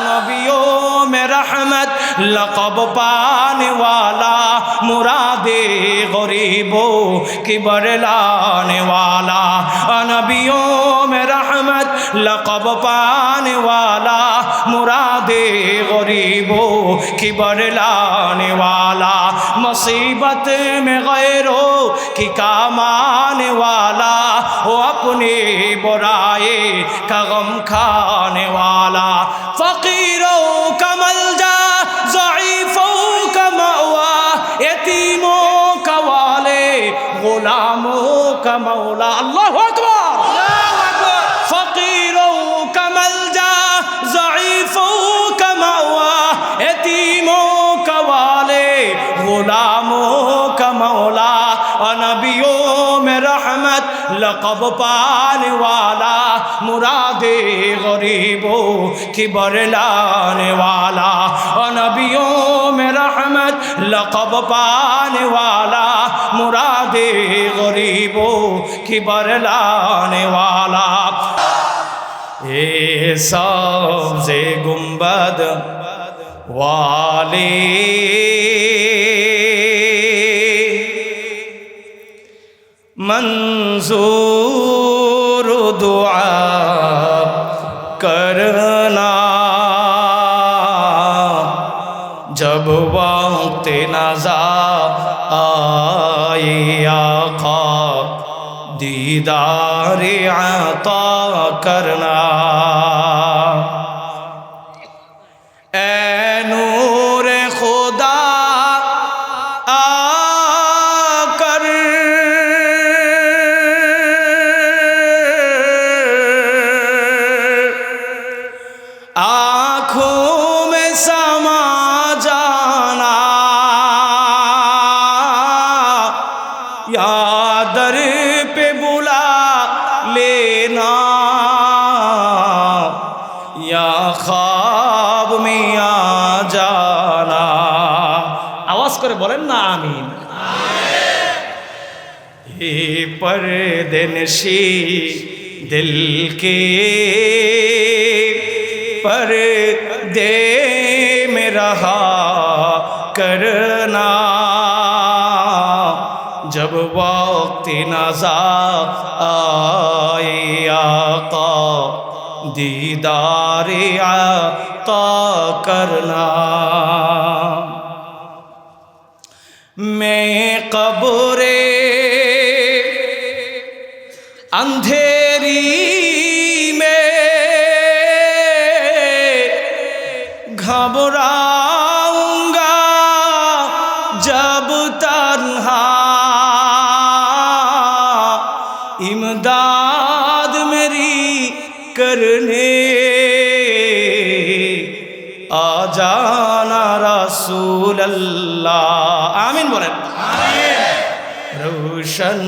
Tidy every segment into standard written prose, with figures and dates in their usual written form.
नबियों में रहमत लक़ब पाने वाला, मुरादे गरीबों की बरलाने वाला। नबियों में रहमत लक़ब पाने वाला, मुरादे गरीबों की बरलाने वाला। मुसीबत में गैरों की काम आने वाला, वो अपने बुराए का गम खाने वाला। फ़कीरों का मलजा, ज़ईफ़ों का मअवा, यतीमों का वाले, गुलामों का मौला। अल्लाहु अकबर। फ़कीरों का मलजा, ज़ईफ़ों का मअवा, यतीमों का वाले, गुलामों का मौला। और नबियों में रहमत लक़ब पाने वाला, मुरादे गरीबों की बरलाने वाला। और नबियों में रहमत लक़ब पाने वाला, मुरादे गरीबों की बरलाने वाला। ये सब्ज़े गुंबद वाले मंजूर दुआ करना, जब वक्त नज़ा आए आका, दीदार अता करना। ए नूर खुदा आकर आँखों में समा जाना, या दर पे बुला लेना, या ख्वाब में आ जाना। आवाज करे बोलें ना आमीन। ये पर्दे नशी दिल के पर्दे में रहा करना, जब वक्त नज़ा आए आका, दीदार अता करना। मैं कब्रे अंधेरी में घबराऊंगा, जब तन्हा इमदाद मेरी करने आ जाना रसूल अल्लाह। आमीन बोलें। रोशन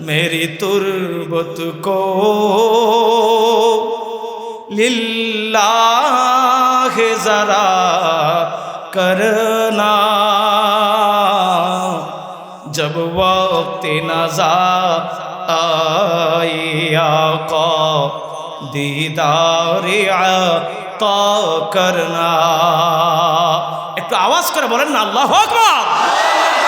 मेरी तुर्बत को लिल्लाह ज़रा करना, जब वक्त नज़ा आए आका, दीदार अता करना। একটু আওয়াজ করে বলেন না আল্লাহু আকবার।